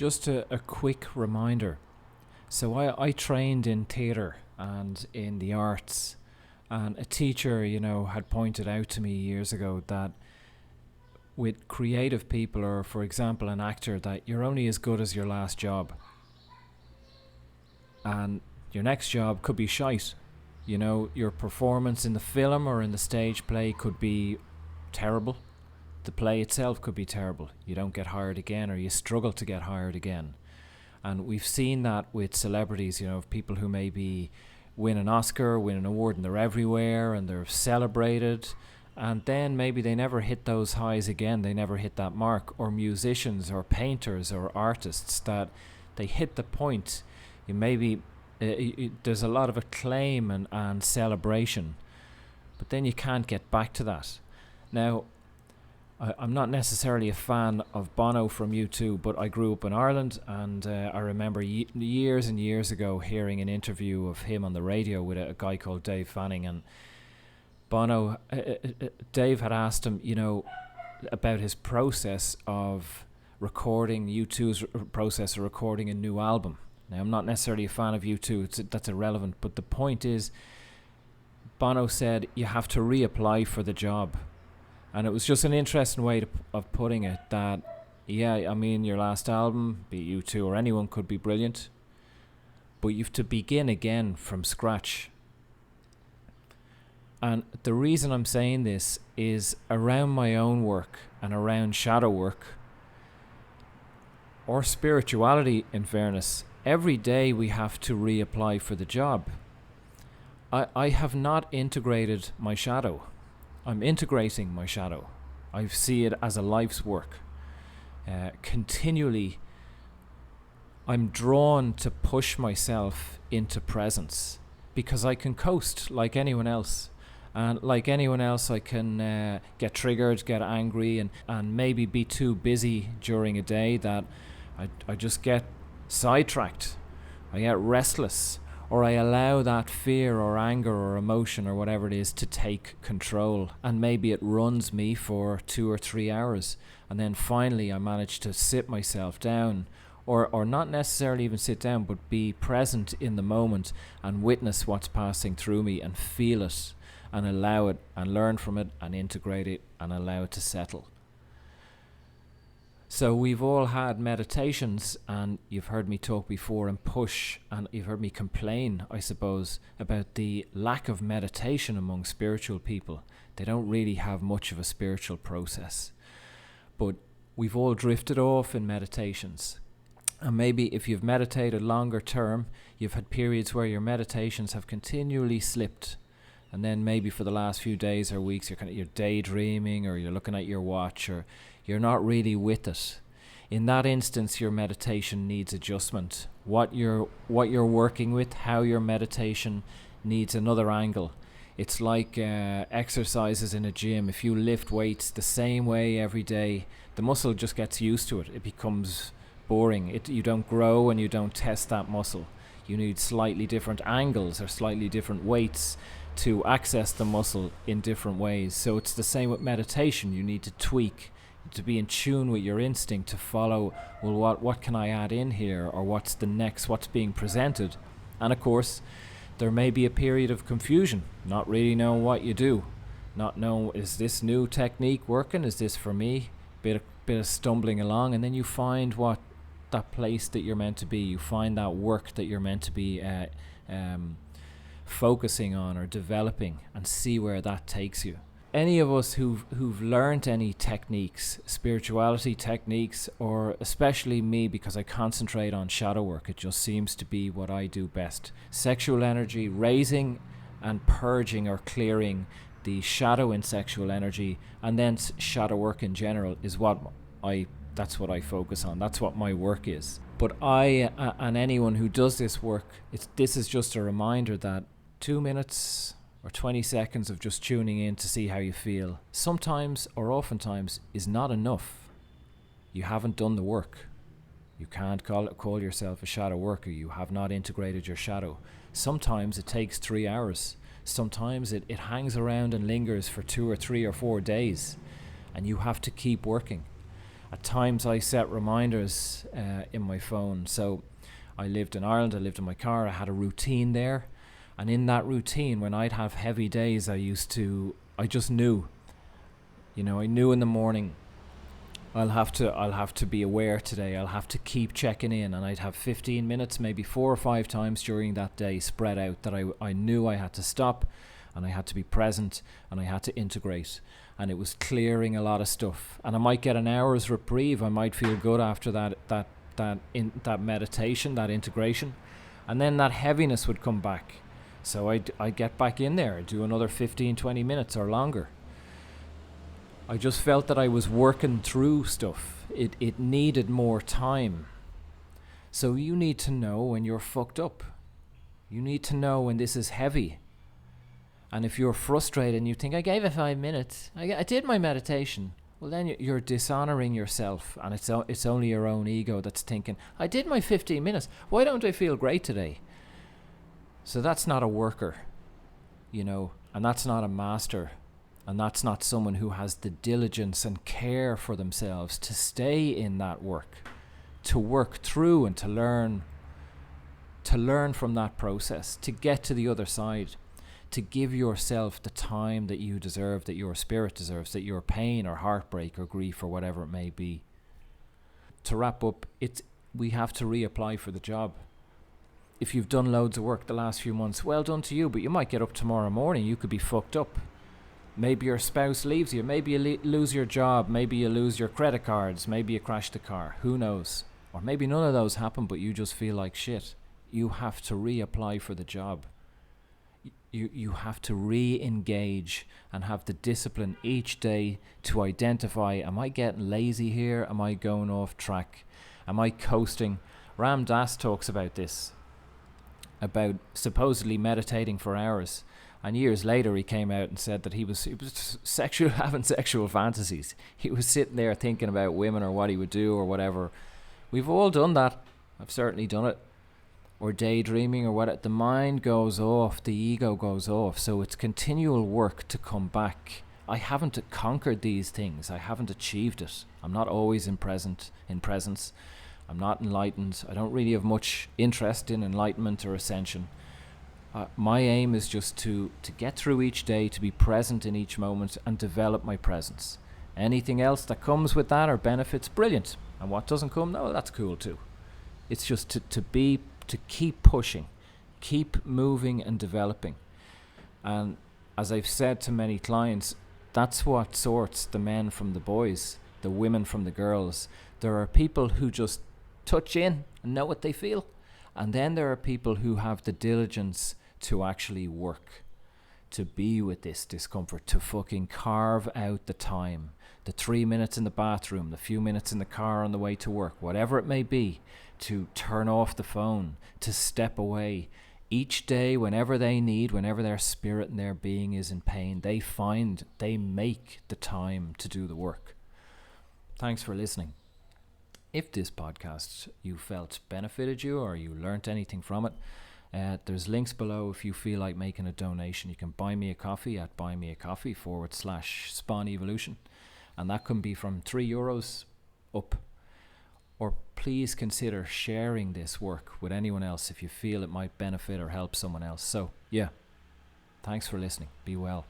Just a quick reminder. So I trained in theatre and in the arts, and a teacher, had pointed out to me years ago that with creative people, or for example an actor, that you're only as good as your last job, and your next job could be shite. Your performance in the film or in the stage play could be terrible. The play itself could be terrible. You don't get hired again, or you struggle to get hired again. And we've seen that with celebrities, of people who maybe win an Oscar, win an award, and they're everywhere and they're celebrated. And then maybe they never hit those highs again. They never hit that mark. Or musicians or painters or artists that they hit the point. There's a lot of acclaim and celebration, but then you can't get back to that. Now, I'm not necessarily a fan of Bono from U2, but I grew up in Ireland, and I remember years and years ago hearing an interview of him on the radio with a guy called Dave Fanning, and Bono, Dave had asked him, about his process of recording, U2's process of recording a new album. Now, I'm not necessarily a fan of U2, that's irrelevant, but the point is, Bono said you have to reapply for the job. And it was just an interesting way of putting it, that, your last album, be it U2 or anyone, could be brilliant, but you have to begin again from scratch. And the reason I'm saying this is around my own work and around shadow work, or spirituality, in fairness, every day we have to reapply for the job. I have not integrated my shadow. I'm integrating my shadow. I see it as a life's work. Continually, I'm drawn to push myself into presence, because I can coast like anyone else. And like anyone else, I can get triggered, get angry, and maybe be too busy during a day that I just get sidetracked. I get restless, or I allow that fear or anger or emotion or whatever it is to take control, and maybe it runs me for 2 or 3 hours, and then finally I manage to sit myself down, or not necessarily even sit down, but be present in the moment and witness what's passing through me and feel it and allow it and learn from it and integrate it and allow it to settle. So we've all had meditations, and you've heard me talk before and push, and you've heard me complain, I suppose, about the lack of meditation among spiritual people. They don't really have much of a spiritual process. But we've all drifted off in meditations. And maybe if you've meditated longer term, you've had periods where your meditations have continually slipped. And then maybe for the last few days or weeks, you're daydreaming, or you're looking at your watch, or you're not really with it. In that instance, your meditation needs adjustment. What you're working with, how your meditation needs another angle. It's like exercises in a gym. If you lift weights the same way every day, the muscle just gets used to it. It becomes boring. You don't grow and you don't test that muscle. You need slightly different angles or slightly different weights to access the muscle in different ways. So it's the same with meditation. You need to tweak, to be in tune with your instinct, to follow, well, what can I add in here, or what's being presented. And of course, there may be a period of confusion, not really knowing what you do, not knowing, is this new technique working, is this for me, bit of stumbling along, and then you find what that place that you're meant to be, you find that work that you're meant to be focusing on or developing, and see where that takes you. Any of us who've learned any techniques, spirituality techniques, or especially me, because I concentrate on shadow work, it just seems to be what I do best. Sexual energy, raising and purging or clearing the shadow in sexual energy, and then shadow work in general is that's what I focus on. That's what my work is. But I and anyone who does this work, this is just a reminder that 2 minutes or 20 seconds of just tuning in to see how you feel, sometimes or oftentimes, is not enough. You haven't done the work. You can't call yourself a shadow worker. You have not integrated your shadow. Sometimes it takes 3 hours. Sometimes it hangs around and lingers for 2 or 3 or 4 days, and you have to keep working. At times I set reminders in my phone. So I lived in Ireland, I lived in my car, I had a routine there. And in that routine, when I'd have heavy days, I just knew, I knew in the morning, I'll have to be aware today. I'll have to keep checking in, and I'd have 15 minutes, maybe 4 or 5 times during that day spread out that I knew I had to stop, and I had to be present, and I had to integrate. And it was clearing a lot of stuff. And I might get an hour's reprieve. I might feel good after that meditation, that integration, and then that heaviness would come back. So I'd get back in there, do another 15, 20 minutes or longer. I just felt that I was working through stuff. It needed more time. So you need to know when you're fucked up. You need to know when this is heavy. And if you're frustrated and you think, I gave it 5 minutes, I did my meditation, well then you're dishonoring yourself, and it's only your own ego that's thinking, I did my 15 minutes, why don't I feel great today? So that's not a worker, and that's not a master, and that's not someone who has the diligence and care for themselves to stay in that work, to work through and to learn from that process, to get to the other side, to give yourself the time that you deserve, that your spirit deserves, that your pain or heartbreak or grief or whatever it may be. To wrap up, we have to reapply for the job. If you've done loads of work the last few months, well done to you, but you might get up tomorrow morning, you could be fucked up. Maybe your spouse leaves you, maybe you lose your job, maybe you lose your credit cards, maybe you crash the car, who knows? Or maybe none of those happen, but you just feel like shit. You have to reapply for the job. You have to re-engage and have the discipline each day to identify, am I getting lazy here? Am I going off track? Am I coasting? Ram Dass talks about this, about supposedly meditating for hours. And years later he came out and said that he was having sexual fantasies. He was sitting there thinking about women or what he would do or whatever. We've all done that. I've certainly done it. Or daydreaming or what. The mind goes off, the ego goes off. So it's continual work to come back. I haven't conquered these things. I haven't achieved it. I'm not always in presence. I'm not enlightened. I don't really have much interest in enlightenment or ascension. My aim is just to get through each day, to be present in each moment and develop my presence. Anything else that comes with that or benefits, brilliant. And what doesn't come, no, that's cool too. It's just to keep pushing, keep moving and developing. And as I've said to many clients, that's what sorts the men from the boys, the women from the girls. There are people who just touch in and know what they feel. And then there are people who have the diligence to actually work, to be with this discomfort, to fucking carve out the time, the 3 minutes in the bathroom, the few minutes in the car on the way to work, whatever it may be, to turn off the phone, to step away. Each day, whenever they need, whenever their spirit and their being is in pain, they make the time to do the work. Thanks for listening. If this podcast you felt benefited you or you learnt anything from it, there's links below if you feel like making a donation. You can buy me a coffee at buymeacoffee.com/Spawn Evolution, and that can be from €3 up. Or please consider sharing this work with anyone else if you feel it might benefit or help someone else. So yeah, thanks for listening. Be well.